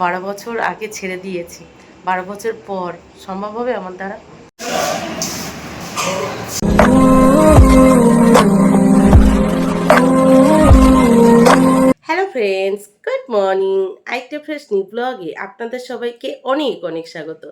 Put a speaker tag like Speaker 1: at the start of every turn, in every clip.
Speaker 1: 12 বছর আগে ছেড়ে দিয়েছি, 12 বছর পর সম্ভব হবে আমার দ্বারা? Hello friends, good morning. আরেকটা ফ্রেশ নিউ ব্লগে আপনাদের সবাইকে অনেক অনেক স্বাগত।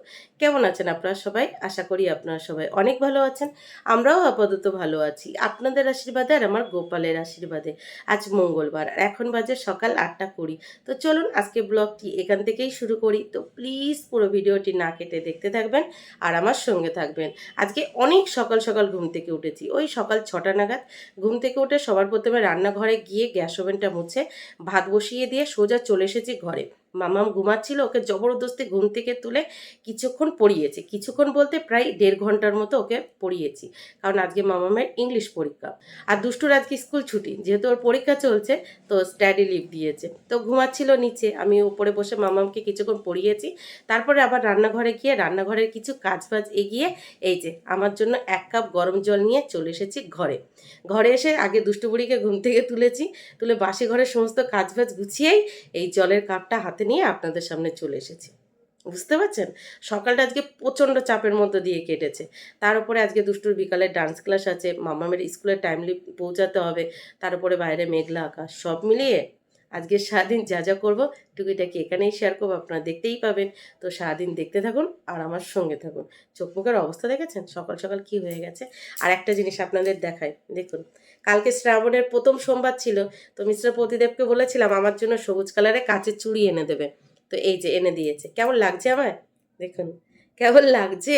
Speaker 1: কেমন আছেন আপনারা সবাই? আশা করি আপনারা সবাই অনেক ভালো আছেন। আমরাও আপাতত ভালো আছি আপনাদের আশীর্বাদে আর আমার গোপালের আশীর্বাদে। আজ মঙ্গলবার আর এখন বাজে সকাল 8টা 20। তো চলুন আজকে ব্লগটি এখান থেকেই শুরু করি। তো প্লিজ পুরো ভিডিওটি না কেটে দেখতে থাকবেন আর আমার সঙ্গে থাকবেন। আজকে অনেক সকাল সকাল ঘুম থেকে উঠেছি, ওই সকাল 6টা নাগাদ। ঘুম থেকে উঠে সবার প্রথমে রান্নাঘরে গিয়ে গ্যাস ওভেনটা মুছে ভাত বসিয়ে দিয়ে সোজা চলে এসেছি ঘরে। মামাম ঘুমাচ্ছিল, ওকে জবরদস্তি ঘুম থেকে তুলে কিছুক্ষণ পড়িয়েছি। কিছুক্ষণ বলতে প্রায় 1.5 ঘন্টার মতো ওকে পড়িয়েছি, কারণ আজকে মামামের ইংলিশ পরীক্ষা। আর দুষ্টুর আজকে স্কুল ছুটি, যেহেতু ওর পরীক্ষা চলছে তো স্টাডি লিভ দিয়েছে। তো ঘুমাচ্ছিল নিচে, আমি উপরে বসে মামামকে কিছুক্ষণ পড়িয়েছি। তারপরে আবার রান্নাঘরে গিয়ে রান্নাঘরের কিছু কাজবাজ এগিয়ে এই যে আমার জন্য 1 কাপ গরম জল নিয়ে চলে এসেছি ঘরে। ঘরে এসে আগে দুষ্টু বুড়িকে ঘুম থেকে তুলেছি, তুলে বাসি ঘরের সমস্ত কাজবাজ গুছিয়েই এই জলের কাপটা হাতে নিয়ে আপনাদের সামনে চলে এসেছি। বুঝতে পারছেন, সকালটা আজকে প্রচণ্ড চাপের মধ্যে দিয়ে কেটেছে। তার উপরে আজকে দুষ্টুর বিকালে ডান্স ক্লাস আছে, মামামের স্কুলে টাইমলি পৌঁছাতে হবে, তার উপরে বাইরে মেঘলা আকাশ, সব মিলিয়ে আজকে সারাদিন যা যা করবো টুকিটাকি এখানেই শেয়ার করবো, আপনারা দেখতেই পাবেন। তো সারাদিন দেখতে থাকুন আর আমার সঙ্গে থাকুন। চোখ মুখের অবস্থা দেখেছেন সকাল সকাল কি হয়ে গেছে। আর একটা জিনিস আপনাদের দেখায়, দেখুন, কালকে শ্রাবণের প্রথম সোমবার ছিল, তো মিস্টার প্রতিদেবকে বলেছিলাম আমার জন্য সবুজ কালারের কাচের চুড়ি এনে দেবে। তো এই যে এনে দিয়েছে। কেমন লাগছে আমায় দেখুন, কেমন লাগছে।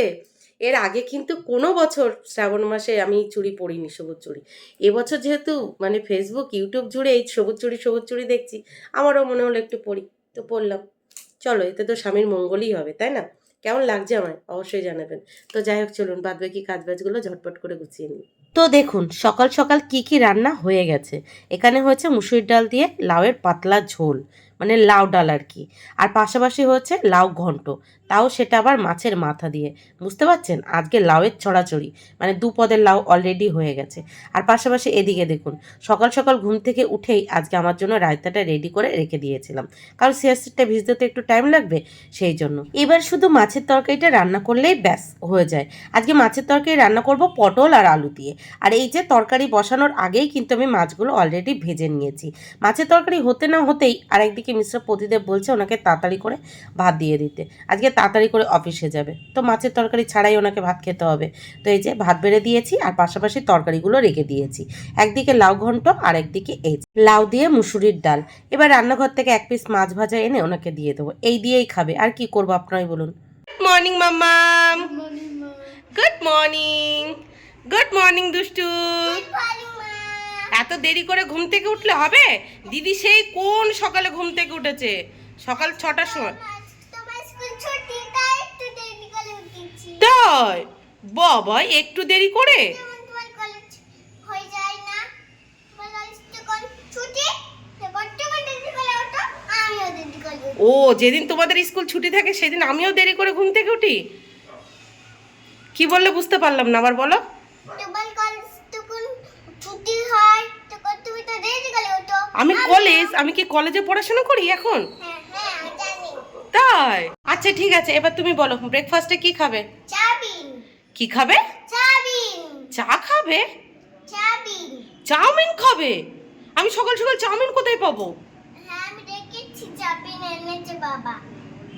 Speaker 1: এর আগে কিন্তু কোনো বছর শ্রাবণ মাসে আমি চুড়ি পরিনি, সবুজ চুড়ি। এবছর যেহেতু মানে ফেসবুক ইউটিউব জুড়ে এই সবুজ চুড়ি দেখছি, আমারও মনে হলো একটু পরি, তো পরলাম। চলো, এতে তো স্বামীর মঙ্গলই হবে, তাই না? কেমন লাগছে আমায় অবশ্যই জানাবেন। তো যাই হোক, চলুন বাদবাকি কাজবাজগুলো ঝটপট করে গুছিয়ে নিই। তো দেখুন সকাল সকাল কি কি রান্না হয়ে গেছে। এখানে হয়েছে মুসুরির ডাল দিয়ে লাউয়ের পাতলা ঝোল, মানে লাউ ডাল আর কি। আর পাশাপাশি হচ্ছে লাউ ঘন্ট, তাও সেটা আবার মাছের মাথা দিয়ে। বুঝতে পারছেন, আজকে লাউয়ের ছড়াছড়ি, মানে 2 পদের লাউ অলরেডি হয়ে গেছে। আর পাশাপাশি এদিকে দেখুন, সকাল সকাল ঘুম থেকে উঠেই আজকে আমার জন্য রায়তাটা রেডি করে রেখে দিয়েছিলাম, কারণ সিয়াসিডটা ভিজতে তো একটু টাইম লাগবে, সেই জন্য। এবার শুধু মাছের তরকারিটা রান্না করলেই ব্যাস হয়ে যায়। আজকে মাছের তরকারি রান্না করব পটল আর আলু দিয়ে। আর এই যে তরকারি বসানোর আগেই কিন্তু আমি মাছগুলো অলরেডি ভেজে নিয়েছি। মাছের তরকারি হতে না হতেই আরেকদিকে মিস্টার প্রতিদেব বলছে ওনাকে তাড়াতাড়ি করে ভাত দিয়ে দিতে, আজকে তাড়াতাড়ি করে অফিসে যাবে, তো মাছের তরকারি ছাড়াই ওনাকে ভাত খেতে হবে। তো এই যে ভাত বেড়ে দিয়েছি আর পাশাপাশি তরকারিগুলো রেখে দিয়েছি। একদিকে লাউ ঘন্ট আর একদিকে এই লাউ দিয়ে মুসুরির ডাল। এবার রান্নাঘর থেকে 1 পিস মাছ ভাজা এনে ওনাকে দিয়ে দেবো, এই দিয়েই খাবে, আর কি করবো আপনারাই বলুন। গুড মর্নিং মাম্মাম। Good morning. গুড মর্নিং দুষ্টু। এত দেরি করে ঘুম থেকে উঠলে হবে? দিদি সেই কোন সকালে ঘুম থেকে উঠেছে, সকাল 6টার সময়। তাই বাবা, একটু দেরি করে? ও, যেদিন তোমাদের স্কুল ছুটি থাকে সেদিন আমিও দেরি করে ঘুম থেকে উঠি? কি বললে বুঝতে পারলাম না, আবার বলো। আমি কি কলেজে পড়াশোনা করি এখন? তাই, আচ্ছা ঠিক আছে, এবার তুমি বলো ব্রেকফাস্টে কি খাবে? কি খাবে? চা খাবে? চাউমিন খাবে? আমি সকাল সকাল চাউমিন কোথায় পাবো?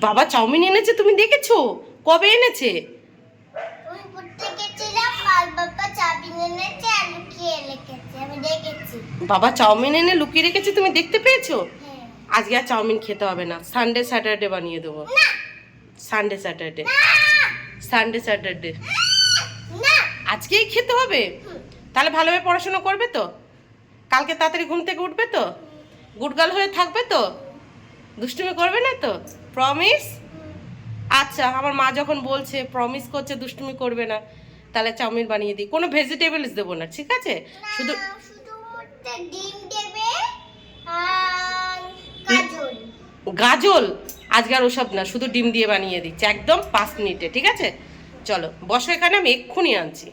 Speaker 1: বাবা চাউমিন এনেছে, তুমি দেখেছো? কবে এনেছে? বাবা চাউমিন এনে লুকিয়ে রেখেছে, তুমি দেখতে পেয়েছো? আজকে আর চাউমিন খেতে হবে না, সানডে স্যাটারডে বানিয়ে দেবো। সানডে স্যাটারডে আজকেই খেতে হবে। তাহলে ভালোভাবে পড়াশোনা করবে তো? কালকে তাড়াতাড়ি ঘুম থেকে উঠবে তো? গুডগার্ল হয়ে থাকবে তো? দুষ্টুমি করবে না তো? প্রমিস? আচ্ছা, আমার মা যখন বলছে প্রমিস করছে দুষ্টুমি করবে না, তাহলে চাউমিন বানিয়ে দিই। কোনো ভেজিটেবলস দেবো না, ঠিক আছে? শুধু গাজল আজকে আর ওসব না, শুধু ডিম দিয়ে বানিয়ে দিচ্ছি একদম 5 মিনিটে, ঠিক আছে? চলো বসো এখানে, আমি এক্ষুনি আনছি।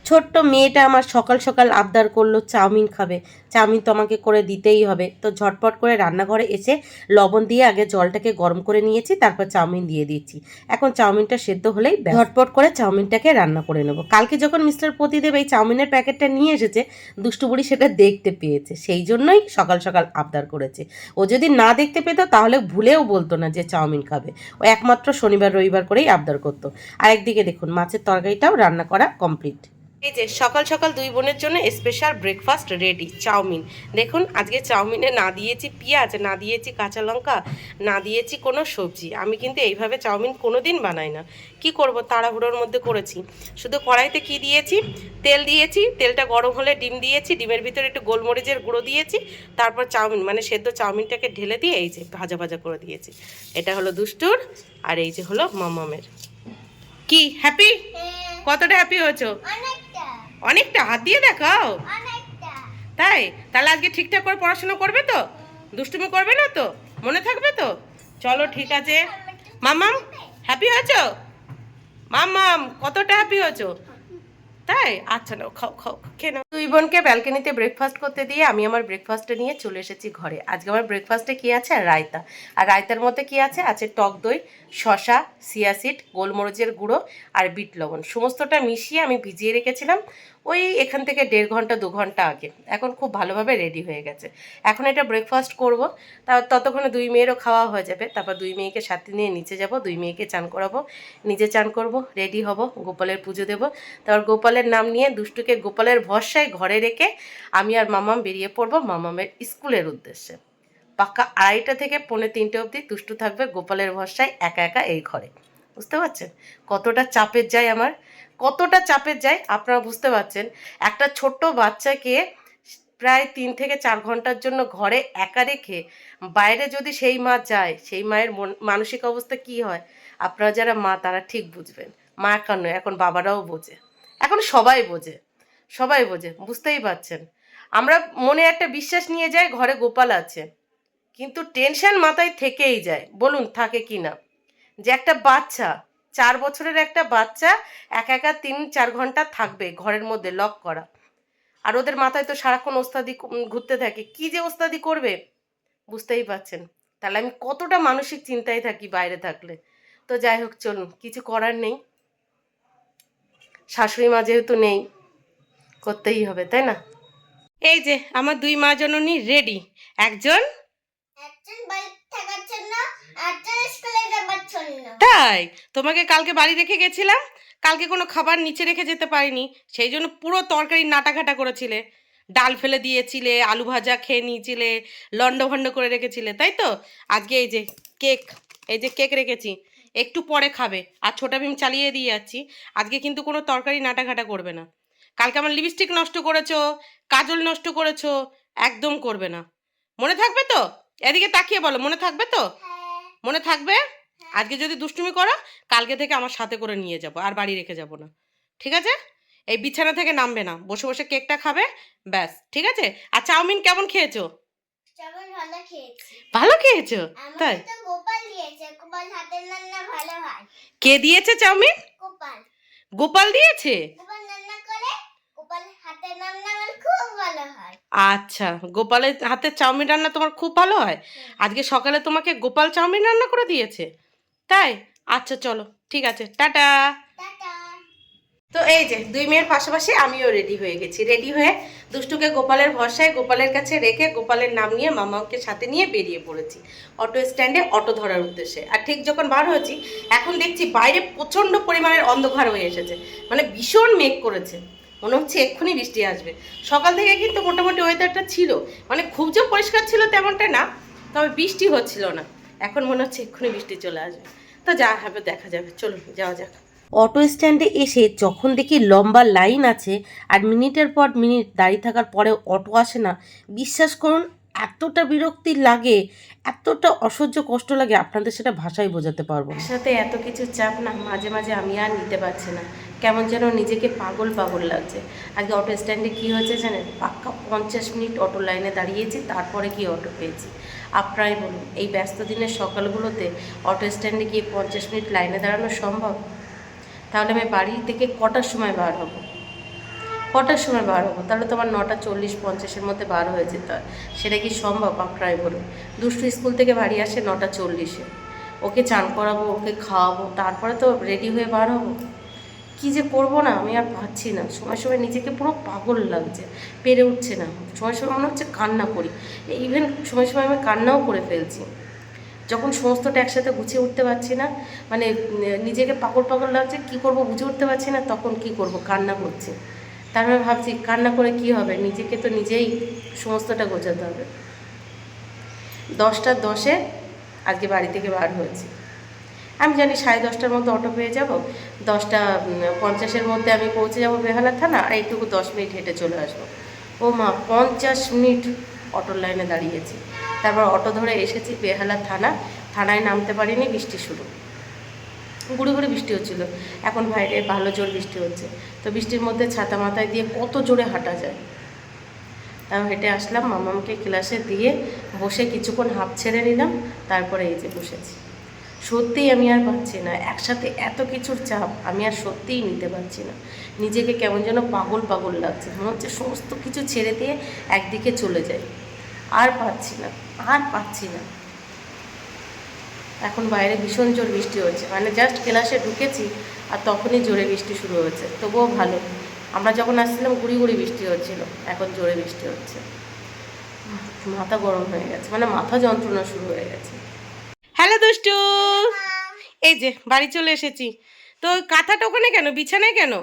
Speaker 1: ছোট্ট মেয়েটা আমার সকাল সকাল আবদার করলো চাউমিন খাবে, চাউমিন তো আমাকে করে দিতেই হবে। তো ঝটপট করে রান্নাঘরে এসে লবণ দিয়ে আগে জলটাকে গরম করে নিয়েছি, তারপর চাউমিন দিয়ে দিচ্ছি। এখন চাউমিনটা সেদ্ধ হলেই ঝটপট করে চাউমিনটাকে রান্না করে নেব। কালকে যখন মিস্টার প্রতিদেব এই চাউমিনের প্যাকেটটা নিয়ে এসেছে, দুষ্টু বুড়ি সেটা দেখতে পেয়েছে, সেই জন্যই সকাল সকাল আবদার করেছে। ও যদি না দেখতে পেত তাহলে ভুলেও বলতো না যে চাউমিন খাবে। ও একমাত্র শনিবার রবিবার করেই আবদার করতো। আরেকদিকে দেখুন মাছের তরকারিটাও রান্না করা কমপ্লিট। এই যে সকাল সকাল দুই বোনের জন্য স্পেশাল ব্রেকফাস্ট রেডি, চাউমিন। দেখুন আজকে চাউমিনে না দিয়েছি পেঁয়াজ, না দিয়েছি কাঁচা লঙ্কা, না দিয়েছি কোনো সবজি। আমি কিন্তু এইভাবে চাউমিন কোনো দিন বানাই না। কি করব, তাড়াহুড়োর মধ্যে করেছি। শুধু কড়াইতে কি দিয়েছি, তেল দিয়েছি, তেলটা গরম হলে ডিম দিয়েছি, ডিমের ভিতরে একটু গোলমরিচের গুঁড়ো দিয়েছি, তারপর চাউমিন মানে সেদ্ধ চাউমিনটাকে ঢেলে দিয়ে এই যে ভাজা ভাজা করে দিয়েছি। এটা হলো দুষ্টুর, আর এই যে হলো মামামের। কি হ্যাপি? কতটা হ্যাপি হয়েছো? অনেকটা। হাত দিয়ে দেখাও। তাই? তাহলে আজকে ঠিকঠাক করে পড়াশোনা করবে তো? দুষ্টুমি করবে না তো? মনে থাকবে তো? চলো ঠিক আছে। মামাম হ্যাপি হয়েছো? মামাম কতটা হ্যাপি হয়েছো? তাই? আচ্ছা নাও, খাও খাও, খেয়ে নাও। দুই বোনকে ব্যালকনিতে ব্রেকফাস্ট করতে দিয়ে আমি আমার ব্রেকফাস্টটা নিয়ে চলে এসেছি ঘরে। আজকে আমার ব্রেকফাস্টে কি আছে? রায়তা। আর রায়তার মধ্যে কি আছে? আছে টক দই, শসা, চিয়া সিড, গোলমরিচের গুঁড়ো আর বিট লবণ। সমস্তটা মিশিয়ে আমি ভিজিয়ে রেখেছিলাম ওই এখান থেকে 1.5 ঘন্টা 2 ঘন্টা আগে। এখন খুব ভালোভাবে রেডি হয়ে গেছে। এখন এটা ব্রেকফাস্ট করব। ততক্ষণে দুই মেয়েরও খাওয়া হয়ে যাবে। তারপর দুই মেয়েকে সাথে নিয়ে নিচে যাব, দুই মেয়েকে চান করাবো, নিজে চান করব, রেডি হব, গোপালের পুজো দেবো। তারপর গোপালের নাম নিয়ে দুষ্টুকে গোপালের ভরসায় ঘরে রেখে আমি আর মামাম বেরিয়ে পড়বো মামামের স্কুলের উদ্দেশ্যে। পাক্কা 2:30 থেকে 2:45 অবধি দুষ্টু থাকবে গোপালের ভরসায় একা একা এই ঘরে। বুঝতে পারছেন কতটা চাপের যায় আমার, কতটা চাপের যায় আপনারা বুঝতে পারছেন। একটা ছোট্ট বাচ্চাকে প্রায় 3 থেকে 4 ঘন্টার জন্য ঘরে একা রেখে বাইরে যদি সেই মা যায়, সেই মায়ের মানসিক অবস্থা কি হয় আপনারা যারা মা তারা ঠিক বুঝবেন। মা একা নয়, এখন বাবারাও বোঝে, এখন সবাই বোঝে, সবাই বোঝে, বুঝতেই পারছেন। আমরা মনে একটা বিশ্বাস নিয়ে যাই ঘরে গোপাল আছে, কিন্তু টেনশন মাথায় থেকেই যায়। বলুন থাকে কি না, যে একটা বাচ্চা 4 বছরের একটা বাচ্চা একা একা 3-4 ঘন্টা থাকবে ঘরের মধ্যে লক করা, আর ওদের মাথায় তো সারাক্ষণ ওস্তাদি ঘুরতে থাকে, কি যে ওস্তাদি করবে বুঝতেই পারছেন। তাহলে আমি কতটা মানসিক চিন্তায় থাকি বাইরে থাকলে। তো যাই হোক চলুন, কিছু করার নেই, শাশুড়ি মা যেহেতু নেই করতেই হবে, তাই না? এই যে আমার দুই মা জননী রেডি, একজন তাই তোমাকে কালকে বাড়ি রেখে গেছিলাম, কালকে কোনো খাবার নিচে রেখে যেতে পারিনি, সেই জন্য পুরো তরকারি নাটাঘাটা করেছিলে, ডাল ফেলে দিয়েছিলে, আলু ভাজা খেয়ে নিয়েছিলে, লন্ডভন্ড করে রেখেছিলে, তাই তো? আজকে এই যে কেক, এই যে কেক রেখেছি, একটু পরে খাবে, আর ছোটা ভীম চালিয়ে দিয়ে যাচ্ছি। আজকে কিন্তু কোনো তরকারি নাটাঘাটা করবে না। কালকে আমার লিপস্টিক নষ্ট করেছো, কাজল নষ্ট করেছো, একদম করবে না। মনে থাকবে তো? এদিকে তাকিয়ে বলো, মনে থাকবে তো? মনে থাকবে? আজকে যদি দুষ্টুমি করো কালকে থেকে আমার সাথে করে নিয়ে যাব, আর বাড়ি রেখে যাব না, ঠিক আছে? এই বিছানা থেকে নামবে না, বসে বসে কেকটা খাবে, ব্যাস, ঠিক আছে? আর চাউমিন কেমন খেয়েছো? ভালো খেয়েছো? তাই? কে দিয়েছে চাউমিন? গোপাল দিয়েছে। আচ্ছা, গোপালের হাতের চাউমিন রান্না তোমার খুব ভালো হয়? আজকে সকালে তোমাকে গোপাল চাউমিন রান্না করে দিয়েছে, তাই? আচ্ছা চলো ঠিক আছে, টাটা। তো এই যে দুই মেয়ের পাশাপাশি আমিও রেডি হয়ে গেছি। রেডি হয়ে দুষ্টুকে গোপালের ভরসায় গোপালের কাছে রেখে গোপালের নাম নিয়ে মামাকে সাথে নিয়ে বেরিয়ে পড়েছি অটো স্ট্যান্ডে অটো ধরার উদ্দেশ্যে। আর ঠিক যখন বার হয়েছি এখন দেখছি বাইরে প্রচণ্ড পরিমাণের অন্ধকার হয়ে এসেছে, মানে ভীষণ মেঘ করেছে, মনে হচ্ছে এক্ষুনি বৃষ্টি আসবে। সকাল থেকে কিন্তু মোটামুটি ওয়েদারটা ছিল, মানে খুব যে পরিষ্কার ছিল তেমনটা না, তবে বৃষ্টি হচ্ছিল না। এখন মনে হচ্ছে এক্ষুনি বৃষ্টি চলে আসবে। তো যা হবে দেখা যাবে, চলুন যাওয়া যাক। অটো স্ট্যান্ডে এসে যখন দেখি লম্বা লাইন আছে আর মিনিটের পর মিনিট দাঁড়িয়ে থাকার পরে অটো আসে না, বিশ্বাস করুন এতটা বিরক্তি লাগে, এতটা অসহ্য কষ্ট লাগে, আপনাদের সেটা ভাষায় বোঝাতে পারবো না। সাথে এত কিছু চাপ না, মাঝে মাঝে আমি আর নিতে পারছি না, কেমন যেন নিজেকে পাগল পাগল লাগছে। আজকে অটো স্ট্যান্ডে কী হয়েছে জানেন? পাক্কা 50 মিনিট অটো লাইনে দাঁড়িয়েছি, তারপরে কি অটো পেয়েছি। আপনারাই বলুন, এই ব্যস্ত দিনের সকালগুলোতে অটো স্ট্যান্ডে গিয়ে 50 মিনিট লাইনে দাঁড়ানো সম্ভব? তাহলে আমি বাড়ি থেকে কটার সময় বার হব? কটার সময় বার হবো? তাহলে তোমার 9:40-50-এর মধ্যে বার হয়ে যেতে হয়। সেটা কি সম্ভব? আপনারাই বলুন। দুষ্টু স্কুল থেকে বাড়ি আসে 9:40-এ, ওকে চান করাবো, ওকে খাওয়াবো, তারপরে তো রেডি হয়ে বার হবো। কী যে করবো না, আমি আর পাচ্ছি না। সময় সময় নিজেকে পুরো পাগল লাগছে, পেরে উঠছে না। সময় সময় মনে হচ্ছে কান্না করি, ইভেন সময় সময় আমি কান্নাও করে ফেলছি। যখন সমস্তটা একসাথে গুছিয়ে উঠতে পারছি না, মানে নিজেকে পাগল পাগল লাগছে, কি করব বুঝে উঠতে পারছি না, তখন কি করব, কান্না করছি। তারপরে ভাবছি কান্না করে কি হবে, নিজেকে তো নিজেই সমস্তটা গোছাতে হবে। 10:10-এ আজকে বাড়ি থেকে বার হয়েছি। আমি জানি 10:30টার মধ্যে অটো পেয়ে যাব, 10:50-এর মধ্যে আমি পৌঁছে যাব বেহালা থানা, আর এইটুকু 10 মিনিট হেঁটে চলে আসবো। ও মা, 50 মিনিট অটোর লাইনে দাঁড়িয়েছি। তারপর অটো ধরে এসেছি বেহালা থানায় নামতে পারিনি, বৃষ্টি শুরু, গুঁড়ি গুঁড়ি বৃষ্টি হচ্ছিল। এখন বাইরে ভালো জোর বৃষ্টি হচ্ছে, তো বৃষ্টির মধ্যে ছাতা মাথায় দিয়ে কত জোরে হাঁটা যায়। তাও হেঁটে আসলাম, মামামকে ক্লাসে দিয়ে বসে কিছুক্ষণ হাঁপ ছেড়ে নিলাম, তারপরে এই যে বসেছি। সত্যিই আমি আর পাচ্ছি না, একসাথে এত কিছুর চাপ আমি আর সত্যিই নিতে পারছি না। নিজেকে কেমন যেন পাগল পাগল লাগছে, মনে হচ্ছে সমস্ত কিছু ছেড়ে দিয়ে একদিকে চলে যাই। আর পাচ্ছি না, আর পাচ্ছি না। এখন বাইরে ভীষণ জোর বৃষ্টি হচ্ছে, মানে জাস্ট ক্লাসে ঢুকেছি আর তখনই জোরে বৃষ্টি শুরু হয়েছে। তবুও ভালো, আমরা যখন আসছিলাম গুঁড়ি গুঁড়ি বৃষ্টি হচ্ছিল, এখন জোরে বৃষ্টি হচ্ছে। মাথা গরম হয়ে গেছে, মানে মাথা যন্ত্রণা শুরু হয়ে গেছে। হ্যালো দুষ্টু, এই যে বাড়ি চলে এসেছি। তো কাঁথাটা ওখানে কেন, বিছানায় কেন?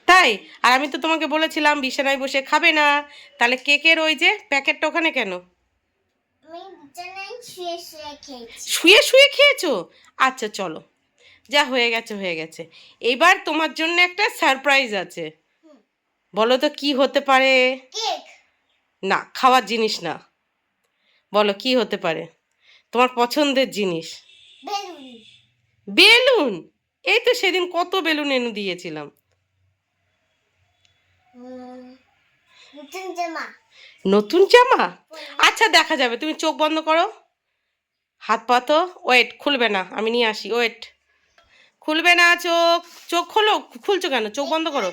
Speaker 1: তাই? আর আমি তো তোমাকে বলেছিলাম বিছানায় বসে খাবে না, তাহলে কেকের ওই যে প্যাকেটটা ওখানে কেন? শুয়ে শুয়ে খেয়েছো? আচ্ছা চলো, যা হয়ে গেছে হয়ে গেছে। এবার তোমার জন্য একটা সারপ্রাইজ আছে। বলো তো কি হতে পারে? না, খাওয়ার জিনিস না। বলো কি হতে পারে? তোমার পছন্দের জিনিস। বেলুন? এই তো সেদিন কত বেলুন এনে দিয়েছিলাম। নতুন জামা? আচ্ছা দেখা যাবে, তুমি চোখ বন্ধ করো, হাত পা তো, ওয়েট, খুলবে না, আমি নিয়ে আসি, ওয়েট। খুলবে না চোখ, চোখ খোলো, খুলছো কেন, চোখ বন্ধ করো।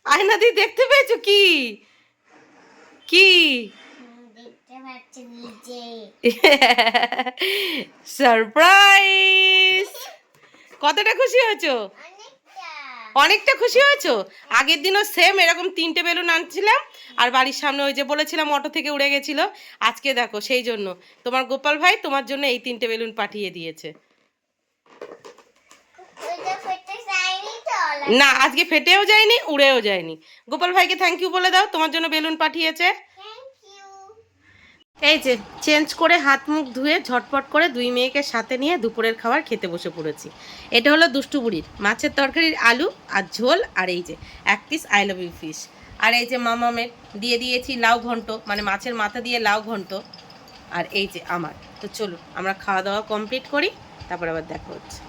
Speaker 1: আয়না দিয়ে দেখতে পেয়েছো কি? কি? সারপ্রাইজ! কতটা খুশি হয়েছো? অনেকটা খুশি হয়েছো? আগের দিনও সেম এরকম 3টে বেলুন আনছিলাম, আর বাড়ির সামনে ওই যে বলেছিলাম অটো থেকে উড়ে গেছিল। আজকে দেখো, সেই জন্য তোমার গোপাল ভাই তোমার জন্য এই 3টে বেলুন পাঠিয়ে দিয়েছে। না, আজকে ফেটেও যায়নি, উড়েও যায়নি। গোপাল ভাইকে থ্যাংক ইউ বলে দাও, তোমার জন্য বেলুন পাঠিয়েছে। এই যে চেঞ্জ করে হাত মুখ ধুয়ে ঝটপট করে 2 মেয়েকে সাথে নিয়ে দুপুরের খাবার খেতে বসে পড়েছি। এটা হলো দুষ্টু বুড়ির মাছের তরকারির আলু আর ঝোল, আর এই যে 1 piece I love you fish, আর এই যে মামামের দিয়ে দিয়েছি লাউ ঘন্ট, মানে মাছের মাথা দিয়ে লাউ ঘন্ট, আর এই যে আমার। তো চলুন আমরা খাওয়া দাওয়া কমপ্লিট করি, তারপর আবার দেখা হচ্ছে।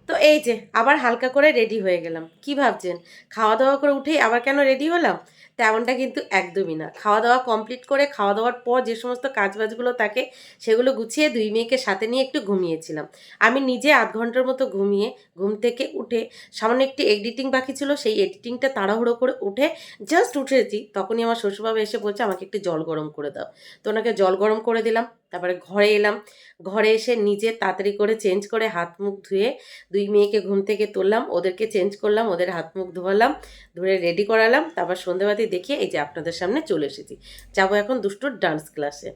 Speaker 1: তো এই যে আবার হালকা করে রেডি হয়ে গেলাম। কি ভাবছেন খাওয়া দাওয়া করে উঠেই আবার কেন রেডি হলাম? তেমনটা কিন্তু একদমই না। খাওয়া দাওয়া কমপ্লিট করে খাওয়া দাওয়ার পর যে সমস্ত কাজবাজগুলো থাকে সেগুলো গুছিয়ে 2 মেয়েকে সাথে নিয়ে একটু ঘুমিয়েছিলাম। আমি নিজে আধ ঘন্টার মতো ঘুমিয়ে ঘুম থেকে উঠে সামান্য একটি এডিটিং বাকি ছিল, সেই এডিটিংটা তাড়াহুড়ো করে উঠে জাস্ট উঠেছি, তখনই আমার শ্বশুরবাবু এসে বলছে আমাকে একটু জল গরম করে দাও। তো ওনাকে জল গরম করে দিলাম, তারপরে ঘরে এলাম। ঘরে এসে নিজে তাড়াতাড়ি করে চেঞ্জ করে হাত মুখ ধুয়ে 2 মেয়েকে ঘুম থেকে তুললাম, ওদেরকে চেঞ্জ করলাম, ওদের হাত মুখ ধোয়ালাম, ধরে রেডি করালাম, তারপর সন্ধ্যাবাতি দেখিয়ে এই যে আপনাদের সামনে চলে এসেছি। যাবো এখন দুষ্টুর ডান্স ক্লাসে।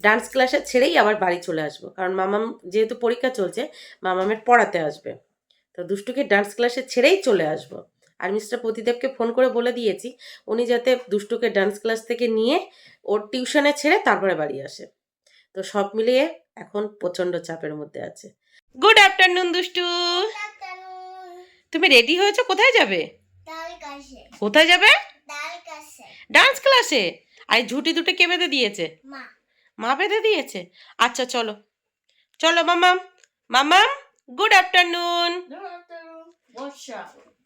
Speaker 1: ডান্স ক্লাসে ছেড়েই আবার বাড়ি চলে আসবো, কারণ মামাম যেহেতু পরীক্ষা চলছে, মামামের পড়াতে আসবে। তো দুষ্টুকে ডান্স ক্লাসে ছেড়েই চলে আসবো। আর মিস্টার প্রতিদেবকে ফোন করে বলে দিয়েছি উনি যাতে দুষ্টুকে ডান্স ক্লাস থেকে নিয়ে ওর টিউশনে ছেড়ে তারপরে বাড়ি আসে। তো সব মিলিয়ে এখন প্রচণ্ড চাপের মধ্যে আছে। গুড আফটারনুন দুষ্টু, তুমি রেডি হয়েছো? কোথায় যাবে? কোথায় যাবে? ডান্স ক্লাসে। আর ঝুটি দুটো কে বেঁধে দিয়েছে? মা বেঁধে দিয়েছে। আচ্ছা চলো চলো মামাম, মামাম গুড আফটারনুন।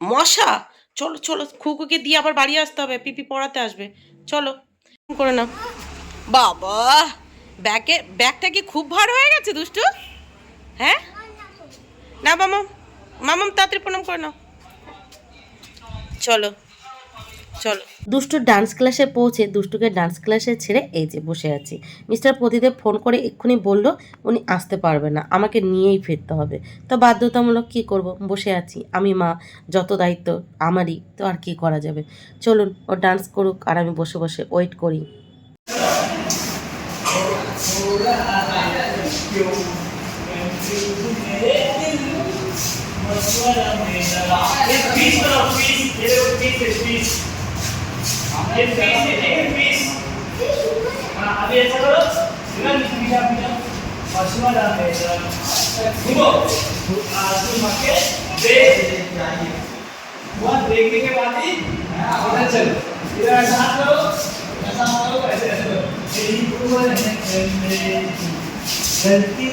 Speaker 1: মশা? চলো চলো, খুকুকে দিয়ে আবার বাড়ি আসতে হবে, পিপি পড়াতে আসবে। চলো করে নাও। বাবা, ব্যাগটা কি খুব ভার হয়ে গেছে দুষ্টু? হ্যাঁ না মামা, মামাম তাড়াতাড়ি প্রণাম করে নাও। চলো চলো। দুষ্টুর ডান্স ক্লাসে পৌঁছে দুষ্টুকে ডান্স ক্লাসে ছেড়ে এই যে বসে আছি। মিস্টার প্রদীপ ফোন করে এক্ষুনি বলল উনি আসতে পারবে না, আমাকে নিয়েই ফিরতে হবে। তো বাধ্যতামূলক কি করব, বসে আছি। আমি মা, যত দায়িত্ব আমারই, তো আর কি করা যাবে। চলুন ও ডান্স করুক আর আমি বসে বসে ওয়েট করি।
Speaker 2: अभी ऐसा करो पीछा पीछा पशुआ डाल दे घूमो तुम मक्के देख वो देखने के बाद ही इधर चलो इधर ऐसा हाथ करो ऐसा हाथ करो ऐसे ऐसे करो यही पूरा गलती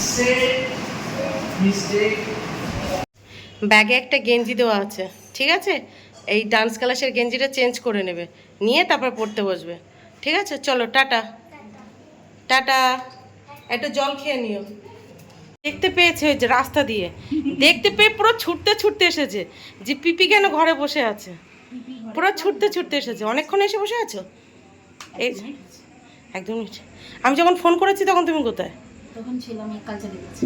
Speaker 2: से मिस्टेक।
Speaker 1: ব্যাগে একটা গেঞ্জি দেওয়া আছে, ঠিক আছে? এই ডান্স ক্লাসের গেঞ্জিটা চেঞ্জ করে নেবে, নিয়ে তারপর পড়তে বসবে, ঠিক আছে? চলো টাটা টাটা। একটা জল খেয়ে নিও। দেখতে পেয়েছে ওই যে রাস্তা দিয়ে, দেখতে পেয়ে পুরো ছুটতে ছুটতে এসেছে যে পিপি কেন ঘরে বসে আছে। পুরো ছুটতে ছুটতে এসেছে। অনেকক্ষণ এসে বসে আছো? এই যে, একদম আমি যখন ফোন করেছি তখন তুমি কোথায়?
Speaker 3: তখন ছিলাম এই কালচারে গেছি।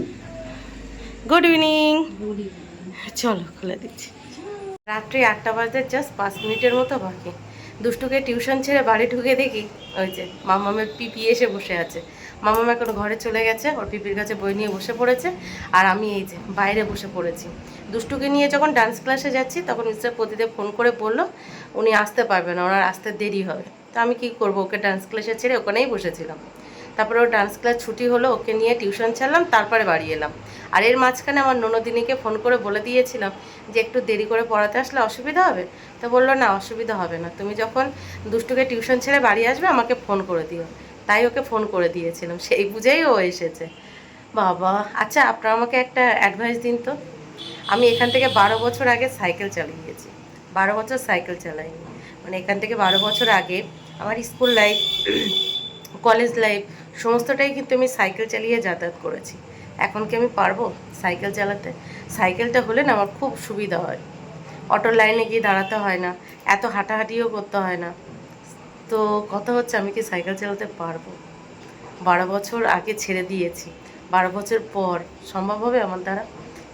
Speaker 1: Good evening.
Speaker 3: Good evening.
Speaker 1: চলো খুলে দিচ্ছি। রাত্রি 8টা বাজতে জাস্ট 5 মিনিটের মতো বাকি। দুষ্টুকে টিউশন ছেড়ে বাড়ি ঢুকে দেখি ওই যে মামামের পিপি এসে বসে আছে। মামাম এখন ঘরে চলে গেছে, ওর পিপির কাছে বই নিয়ে বসে পড়েছে, আর আমি এই যে বাইরে বসে পড়েছি। দুষ্টুকে নিয়ে যখন ডান্স ক্লাসে যাচ্ছি তখন মিস্টার প্রদীপ ফোন করে বললো উনি আসতে পারবেন না, ওনার আসতে দেরি হবে। তো আমি কি করব, ওকে ডান্স ক্লাসে ছেড়ে ওখানেই বসেছিলাম। তারপরে ও ডান্স ক্লাস ছুটি হলো, ওকে নিয়ে টিউশন ছাড়লাম, তারপরে বাড়ি এলাম। আর এর মাঝখানে আমার ননদিনীকে ফোন করে বলে দিয়েছিলাম যে একটু দেরি করে পড়াতে আসলে অসুবিধা হবে। তো বললো না, অসুবিধা হবে না, তুমি যখন দুষ্টুকে টিউশন ছেড়ে বাড়ি আসবে আমাকে ফোন করে দিও। তাই ওকে ফোন করে দিয়েছিলাম, সেই বুঝেই ও এসেছে। বাবা, আচ্ছা আপনারা আমাকে একটা অ্যাডভাইস দিন তো। আমি এখান থেকে 12 বছর আগে সাইকেল চালিয়েছি, 12 বছর সাইকেল চালাইনি। মানে এখান থেকে 12 বছর আগে আমার স্কুল লাইফ, কলেজ লাইফ সমস্তটাই কিন্তু আমি সাইকেল চালিয়ে যাতায়াত করেছি। এখন কি আমি পারবো সাইকেল চালাতে? সাইকেলটা হলে না আমার খুব সুবিধা হয়, অটোর লাইনে গিয়ে দাঁড়াতে হয় না, এত হাঁটাহাঁটিও করতে হয় না। তো কথা হচ্ছে আমি কি সাইকেল চালাতে পারবো? 12 বছর আগে ছেড়ে দিয়েছি, 12 বছর পর সম্ভব হবে আমার দ্বারা?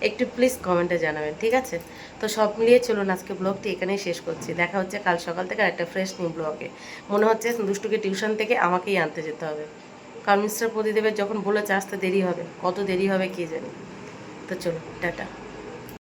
Speaker 1: একটু প্লিজ কমেন্টে জানাবেন, ঠিক আছে? তো সব মিলিয়ে চলুন আজকে ব্লগটি এখানেই শেষ করছি। দেখা হচ্ছে কাল সকাল থেকে একটা ফ্রেশ নিউ ব্লগে। মনে হচ্ছে দুষ্টুকে টিউশন থেকে আমাকেই আনতে যেতে হবে, কারণ মিস্টার প্রদীপের যখন বলেছে আসতে দেরি হবে, কত দেরি হবে কে জানি। তো চলো টাটা।